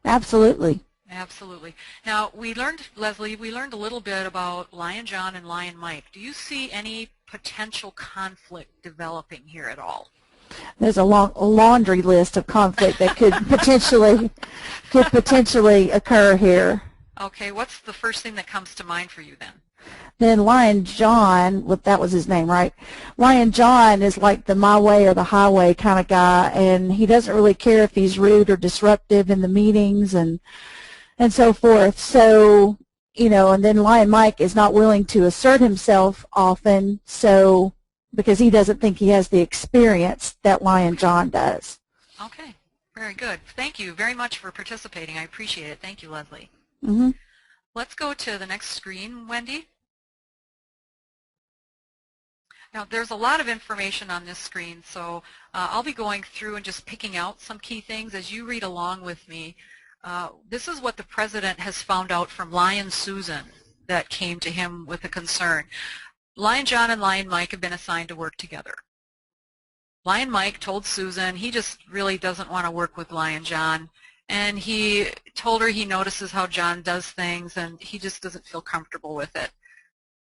Absolutely. Absolutely. Now, Leslie, we learned a little bit about Lion John and Lion Mike. Do you see any potential conflict developing here at all? There's a laundry list of conflict that could potentially occur here. Okay, what's the first thing that comes to mind for you then? Then Lion John, that was his name, right? Lion John is like the my way or the highway kind of guy, and he doesn't really care if he's rude or disruptive in the meetings and so forth. So, and then Lion Mike is not willing to assert himself often, so because he doesn't think he has the experience that Lion John does. Okay, very good. Thank you very much for participating. I appreciate it. Thank you, Leslie. Mm-hmm. Let's go to the next screen, Wendy. Now, there's a lot of information on this screen, so I'll be going through and just picking out some key things as you read along with me. This is what the president has found out from Lion Susan that came to him with a concern. Lion John and Lion Mike have been assigned to work together. Lion Mike told Susan he just really doesn't want to work with Lion John, and he told her he notices how John does things and he just doesn't feel comfortable with it.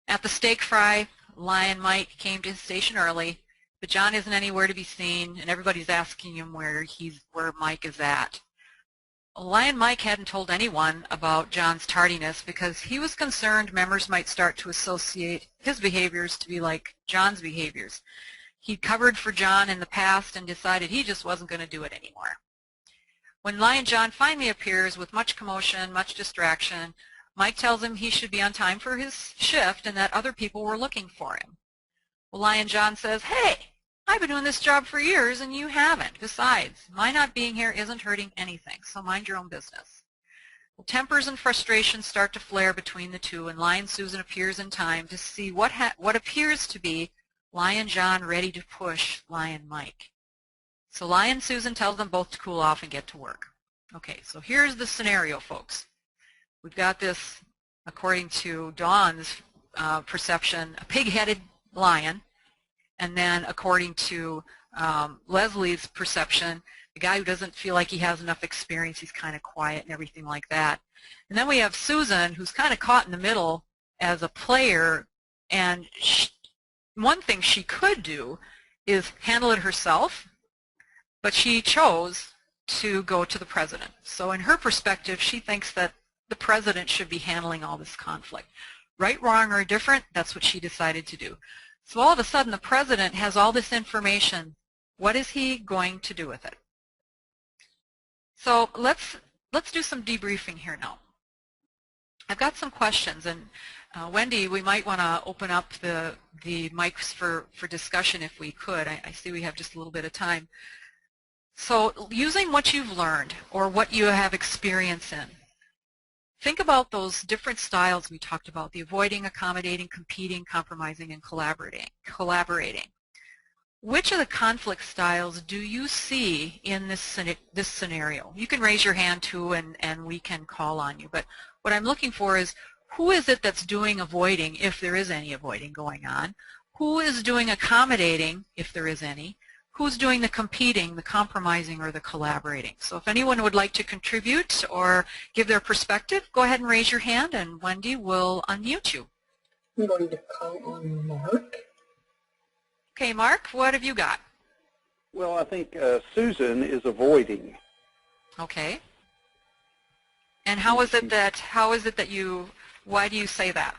At the steak fry, Lion Mike came to his station early, but John isn't anywhere to be seen, and everybody's asking him where Mike is at. Lion Mike hadn't told anyone about John's tardiness because he was concerned members might start to associate his behaviors to be like John's behaviors. He covered for John in the past and decided he just wasn't going to do it anymore. When Lion John finally appears with much commotion, much distraction, Mike tells him he should be on time for his shift and that other people were looking for him. Well, Lion John says, "Hey, I've been doing this job for years and you haven't. Besides, my not being here isn't hurting anything, so mind your own business." Well, tempers and frustrations start to flare between the two, and Lion Susan appears in time to see what appears to be Lion John ready to push Lion Mike. So Lion Susan tells them both to cool off and get to work. Okay, so here's the scenario, folks. We've got this, according to Dawn's perception, a pig-headed lion, and then according to Leslie's perception, the guy who doesn't feel like he has enough experience, he's kind of quiet and everything like that. And then we have Susan, who's kind of caught in the middle as a player, and one thing she could do is handle it herself, but she chose to go to the president. So in her perspective, she thinks that the president should be handling all this conflict. Right, wrong, or indifferent, that's what she decided to do. So all of a sudden, the president has all this information. What is he going to do with it? So let's do some debriefing here now. I've got some questions, and Wendy, we might want to open up the mics for discussion if we could. I see we have just a little bit of time. So using what you've learned or what you have experience in, think about those different styles we talked about, the avoiding, accommodating, competing, compromising, and collaborating. Which of the conflict styles do you see in this scenario? You can raise your hand too, and we can call on you. But what I'm looking for is, who is it that's doing avoiding, if there is any avoiding going on? Who is doing accommodating, if there is any? Who's doing the competing, the compromising, or the collaborating? So if anyone would like to contribute or give their perspective, go ahead and raise your hand, and Wendy will unmute you. I'm going to call on Mark. Okay, Mark, what have you got? Well, I think Susan is avoiding. Okay. And how is it that you, why do you say that?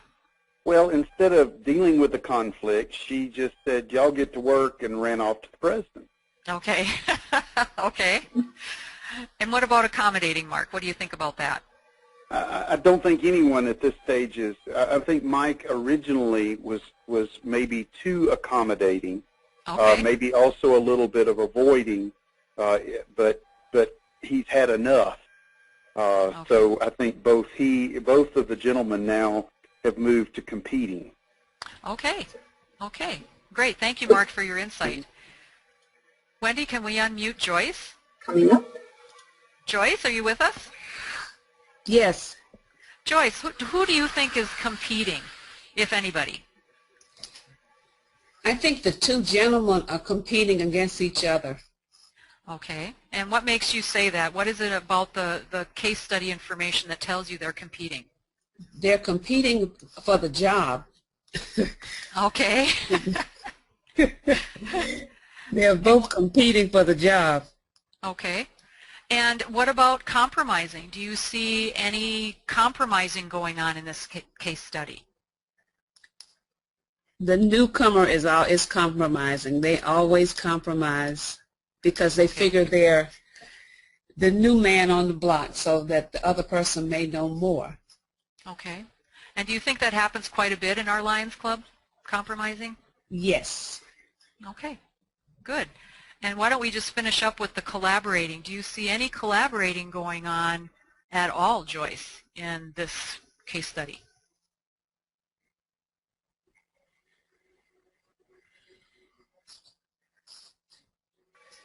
Well, instead of dealing with the conflict, she just said, "Y'all get to work," and ran off to the president. Okay. Okay. And what about accommodating, Mark? What do you think about that? I don't think anyone at this stage is. I think Mike originally was maybe too accommodating, Okay. maybe also a little bit of avoiding, but he's had enough. Okay. So I think both of the gentlemen now have moved to competing. Okay. Okay. Great. Thank you, Mark, for your insight. Wendy, can we unmute Joyce? Coming up. Joyce, are you with us? Yes. Joyce, who do you think is competing, if anybody? I think the two gentlemen are competing against each other. Okay. And what makes you say that? What is it about the case study information that tells you they're competing? They're competing for the job. Okay. They're both competing for the job. Okay. And what about compromising? Do you see any compromising going on in this case study? The newcomer is compromising. They always compromise because they figure they're the new man on the block so that the other person may know more. Okay. And do you think that happens quite a bit in our Lions Club, compromising? Yes. Okay. Good. And why don't we just finish up with the collaborating? Do you see any collaborating going on at all, Joyce, in this case study?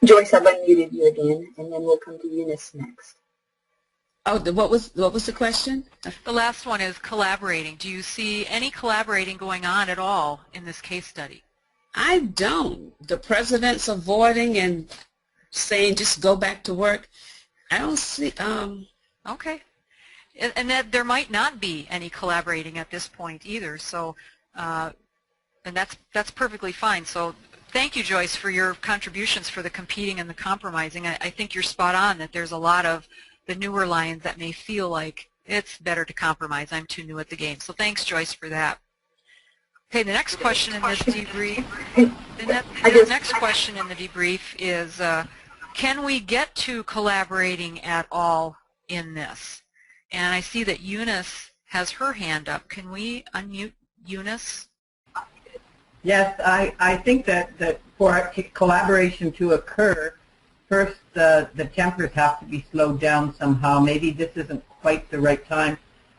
Joyce, I've unmuted you again, and then we'll come to Eunice next. Oh, what was the question? The last one is collaborating. Do you see any collaborating going on at all in this case study? I don't. The president's avoiding and saying just go back to work. I don't see. Okay. And that there might not be any collaborating at this point either. So, and that's perfectly fine. So, thank you, Joyce, for your contributions for the competing and the compromising. I think you're spot on that there's a lot of the newer Lions that may feel like it's better to compromise. I'm too new at the game. So thanks, Joyce, for that. Okay, the next question in this debrief, next question in the debrief is, can we get to collaborating at all in this? And I see that Eunice has her hand up. Can we unmute Eunice? Yes, I think that for collaboration to occur, first the tempers have to be slowed down somehow. Maybe this isn't quite the right time.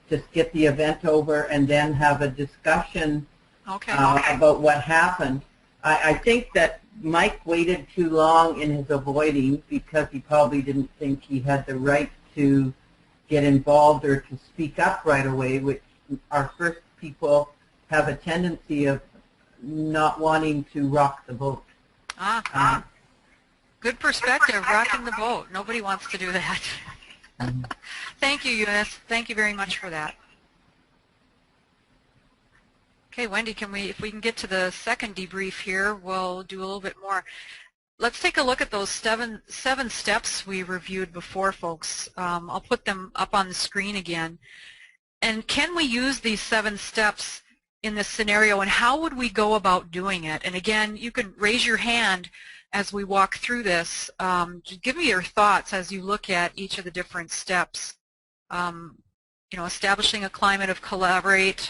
Just get the event over and then have a discussion about what happened. I think that Mike waited too long in his avoiding because he probably didn't think he had the right to get involved or to speak up right away, which our first people have a tendency of not wanting to rock the boat. Good perspective, rocking the boat. Nobody wants to do that. Thank you, Eunice. Thank you very much for that. Okay, Wendy, if we can get to the second debrief here, we'll do a little bit more. Let's take a look at those seven steps we reviewed before, folks. I'll put them up on the screen again. And can we use these 7 steps in this scenario, and how would we go about doing it? And again, you can raise your hand as we walk through this. Just give me your thoughts as you look at each of the different steps. You know, establishing a climate of collaborate,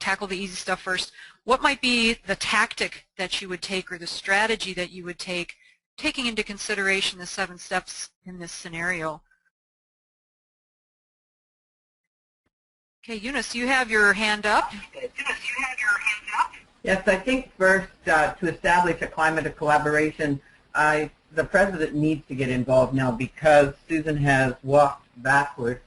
tackle the easy stuff first. What might be the tactic that you would take or the strategy that you would take, taking into consideration the 7 steps in this scenario? Okay, Eunice, you have your hand up. Yes, I think first to establish a climate of collaboration, the President needs to get involved now because Susan has walked backwards.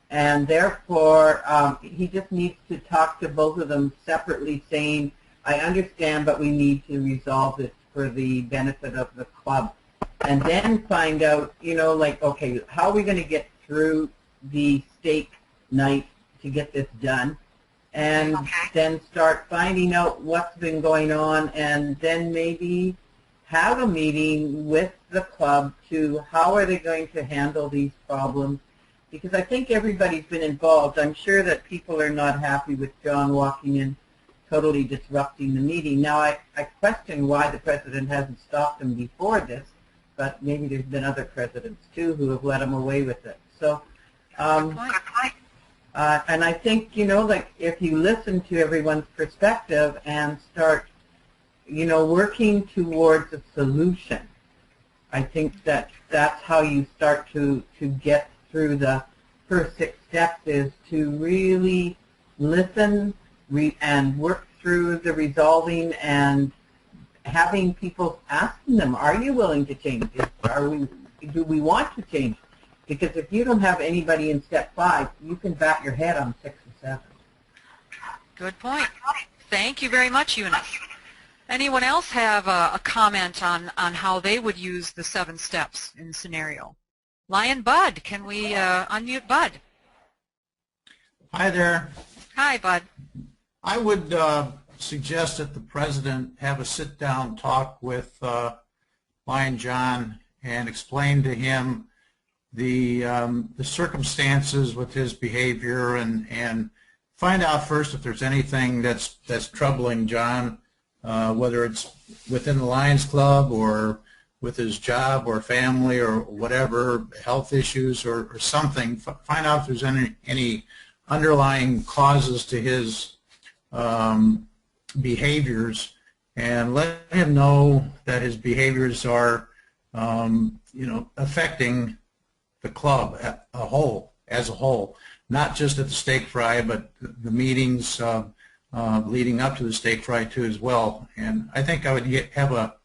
And therefore, he just needs to talk to both of them separately, saying, I understand, but we need to resolve this for the benefit of the club. And then find out, you know, like, okay, how are we going to get through the steak night to get this done? And then start finding out what's been going on, and then maybe have a meeting with the club to how are they going to handle these problems. Because I think everybody's been involved. I'm sure that people are not happy with John walking in, totally disrupting the meeting. Now, I question why the President hasn't stopped him before this, but maybe there's been other presidents, too, who have let him away with it. So, and I think, you know, like if you listen to everyone's perspective and start, you know, working towards a solution, I think that that's how you start to get through the first 6 steps, is to really listen and work through the resolving and having people asking them, are you willing to change this? Do we want to change? Because if you don't have anybody in step 5, you can bat your head on 6 or 7. Good point. Thank you very much, Eunice. Anyone else have a comment on how they would use the 7 steps in the scenario? Lion Bud, can we unmute Bud? Hi there. Hi, Bud. I would suggest that the President have a sit-down talk with Lion John and explain to him the circumstances with his behavior, and find out first if there's anything that's troubling John, whether it's within the Lions Club or with his job or family or whatever, health issues or something. Find out if there's any underlying causes to his behaviors, and let him know that his behaviors are you know, affecting the club as a whole, not just at the steak fry, but the meetings leading up to the steak fry too as well. And I think I would have a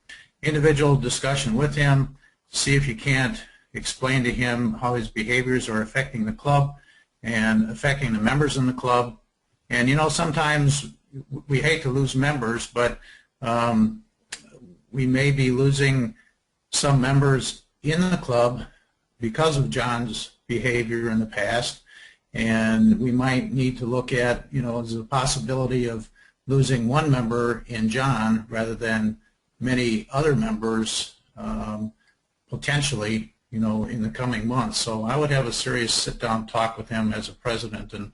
individual discussion with him, see if you can't explain to him how his behaviors are affecting the club and affecting the members in the club. And you know, sometimes we hate to lose members, but we may be losing some members in the club because of John's behavior in the past, and we might need to look at, you know, as a possibility of losing one member in John rather than many other members potentially, you know, in the coming months. So I would have a serious sit-down talk with him as a president and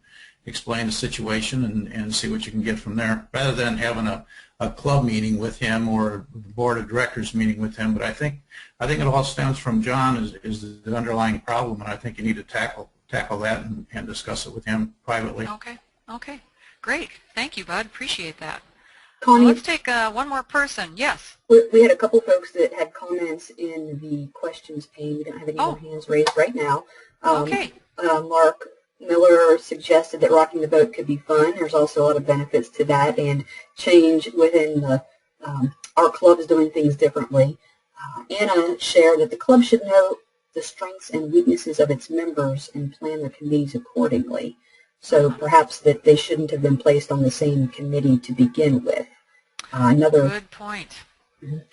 explain the situation and see what you can get from there, rather than having a club meeting with him or a board of directors meeting with him. But I think it all stems from John is the underlying problem, and I think you need to tackle that and discuss it with him privately. Okay, great. Thank you, Bud. Appreciate that. Connie, Let's take one more person. Yes. we had a couple folks that had comments in the questions pane. We don't have any more hands raised right now. Okay. Mark Miller suggested that rocking the boat could be fun. There's also a lot of benefits to that, and change within the our club is doing things differently. Anna shared that the club should know the strengths and weaknesses of its members and plan their committees accordingly. So perhaps that they shouldn't have been placed on the same committee to begin with. Good point.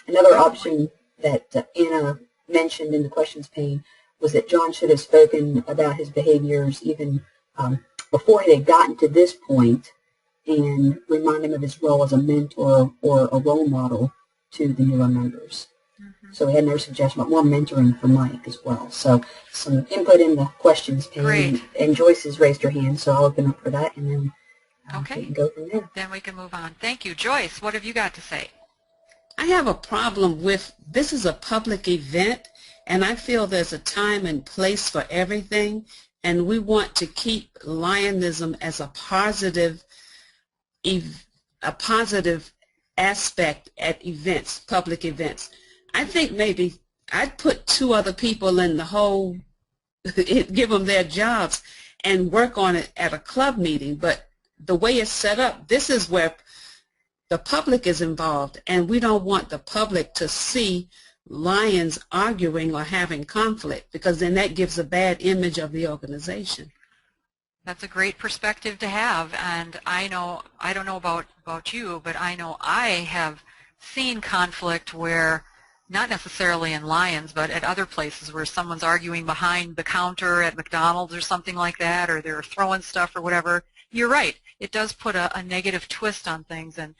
Another option that Anna mentioned in the questions pane was that John should have spoken about his behaviors even before he had gotten to this point, and remind him of his role as a mentor or a role model to the newer members. So we had another suggestion about more mentoring for Mike as well. So some input in the questions pane. Great. And Joyce has raised her hand, so I'll open up for that, and then okay. we can go from there. Then we can move on. Thank you. Joyce, what have you got to say? I have a problem with, this is a public event, and I feel there's a time and place for everything, and we want to keep Lionism as a positive aspect at events, public events. I think maybe I'd put 2 other people in the whole, give them their jobs and work on it at a club meeting. But the way it's set up, this is where the public is involved, and we don't want the public to see Lions arguing or having conflict, because then that gives a bad image of the organization. That's a great perspective to have, and I don't know about you, but I know I have seen conflict where, not necessarily in Lions, but at other places where someone's arguing behind the counter at McDonald's or something like that, or they're throwing stuff or whatever. You're right. It does put a negative twist on things, and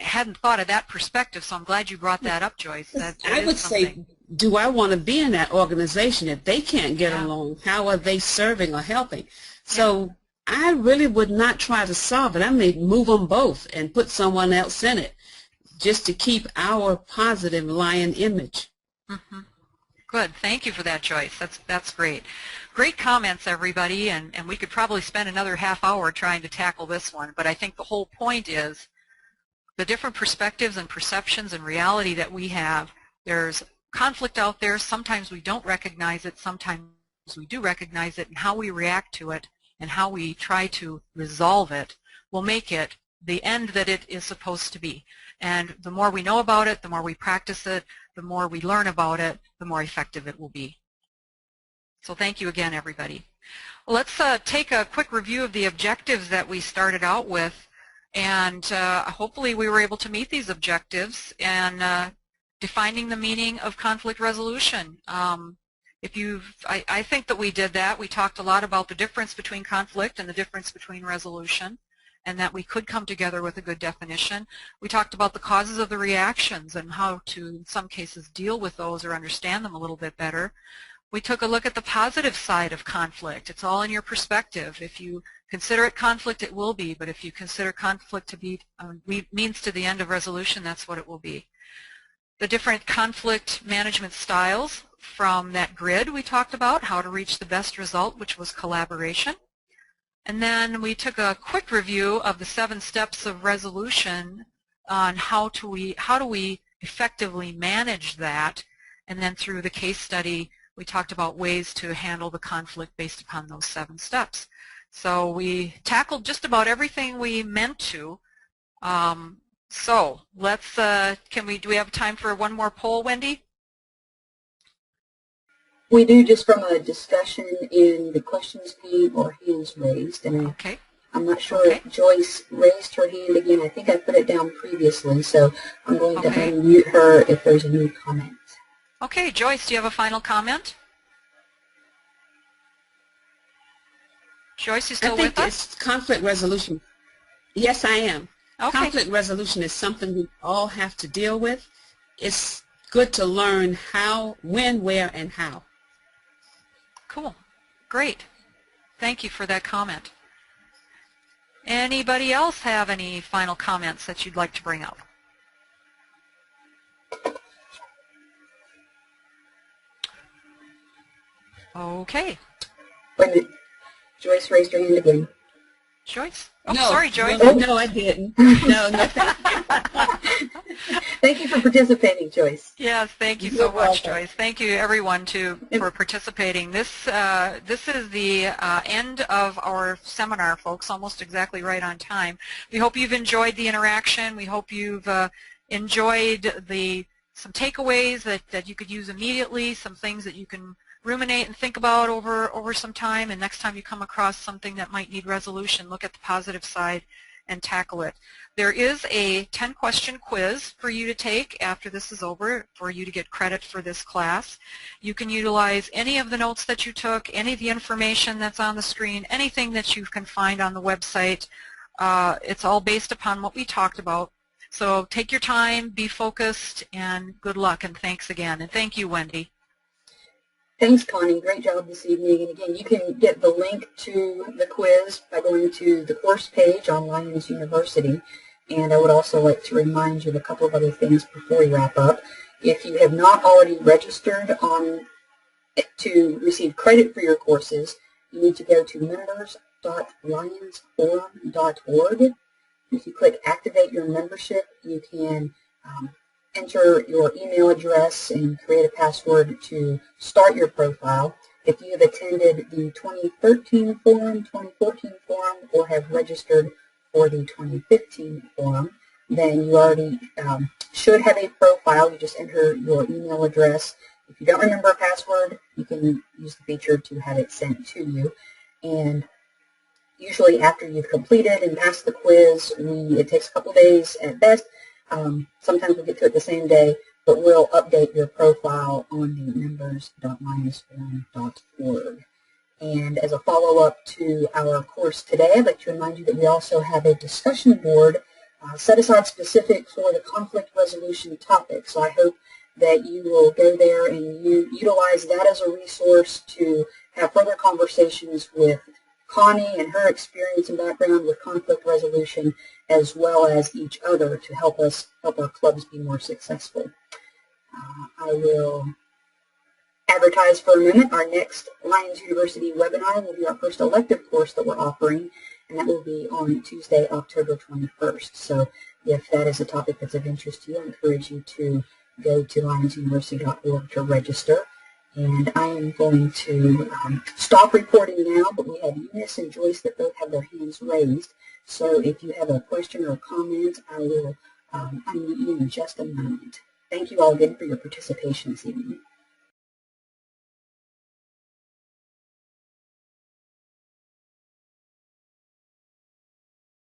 I hadn't thought of that perspective, so I'm glad you brought that up, Joyce. I would say, do I want to be in that organization? If they can't get along, how are they serving or helping? So I really would not try to solve it. I may move them both and put someone else in it, just to keep our positive Lion image. Good. Thank you for that, Joyce. That's great. Great comments, everybody, and we could probably spend another half hour trying to tackle this one, but I think the whole point is the different perspectives and perceptions and reality that we have. There's conflict out there. Sometimes we don't recognize it. Sometimes we do recognize it, and how we react to it and how we try to resolve it will make it the end that it is supposed to be. And the more we know about it, the more we practice it, the more we learn about it, the more effective it will be. So thank you again, everybody. Well, let's take a quick review of the objectives that we started out with, and hopefully we were able to meet these objectives and defining the meaning of conflict resolution. I think that we did that. We talked a lot about the difference between conflict and the difference between resolution, and that we could come together with a good definition. We talked about the causes of the reactions and how to, in some cases, deal with those or understand them a little bit better. We took a look at the positive side of conflict. It's all in your perspective. If you consider it conflict, it will be, but if you consider conflict to be means to the end of resolution, that's what it will be. The different conflict management styles from that grid we talked about, how to reach the best result, which was collaboration. And then we took a quick review of the 7 steps of resolution on how do we effectively manage that. And then through the case study, we talked about ways to handle the conflict based upon those 7 steps. So we tackled just about everything we meant to. So let's, do we have time for one more poll, Wendy? We do, just from a discussion in the questions pane or hands raised. And I'm not sure if Joyce raised her hand again. I think I put it down previously, so I'm going to unmute her if there's a new comment. Okay, Joyce, do you have a final comment? Joyce, you still with us? I think it's conflict resolution. Yes, I am. Okay. Conflict resolution is something we all have to deal with. It's good to learn how, when, where, and how. Cool. Great. Thank you for that comment. Anybody else have any final comments that you'd like to bring up? Okay. Wait a minute. Joyce raised her hand again. Joyce? Oh, No, sorry, Joyce. No, I didn't. No, no. Thank you for participating, Joyce. Yes, thank you You're so much, welcome. Joyce. Thank you, everyone, for participating. This is the end of our seminar, folks, almost exactly right on time. We hope you've enjoyed the interaction. We hope you've enjoyed some takeaways that you could use immediately, some things that you can ruminate and think about over some time, and next time you come across something that might need resolution, look at the positive side and tackle it. There is a 10-question quiz for you to take after this is over for you to get credit for this class. You can utilize any of the notes that you took, any of the information that's on the screen, anything that you can find on the website. It's all based upon what we talked about. So take your time, be focused, and good luck, and thanks again. And thank you, Wendy. Thanks, Connie. Great job this evening. And again, you can get the link to the quiz by going to the course page on Lions University. And I would also like to remind you of a couple of other things before we wrap up. If you have not already registered to receive credit for your courses, you need to go to members.lionsforum.org. If you click Activate Your Membership, you can enter your email address and create a password to start your profile. If you have attended the 2013 forum, 2014 forum, or have registered for the 2015 forum, then you already should have a profile. You just enter your email address. If you don't remember a password, you can use the feature to have it sent to you. And usually after you've completed and passed the quiz, it takes a couple days at best. Sometimes we'll get to it the same day, but we'll update your profile on the members.lionsforum.org. And as a follow-up to our course today, I'd like to remind you that we also have a discussion board set aside specific for the conflict resolution topic. So I hope that you will go there and utilize that as a resource to have further conversations with Connie and her experience and background with conflict resolution, as well as each other to help our clubs be more successful. I will advertise for a minute. Our next Lions University webinar will be our first elective course that we're offering, and that will be on Tuesday, October 21st. So if that is a topic that's of interest to you, I encourage you to go to lionsuniversity.org to register. And I am going to stop recording now, but we have Eunice and Joyce that both have their hands raised. So if you have a question or a comment, I will unmute you in just a moment. Thank you all again for your participation this evening.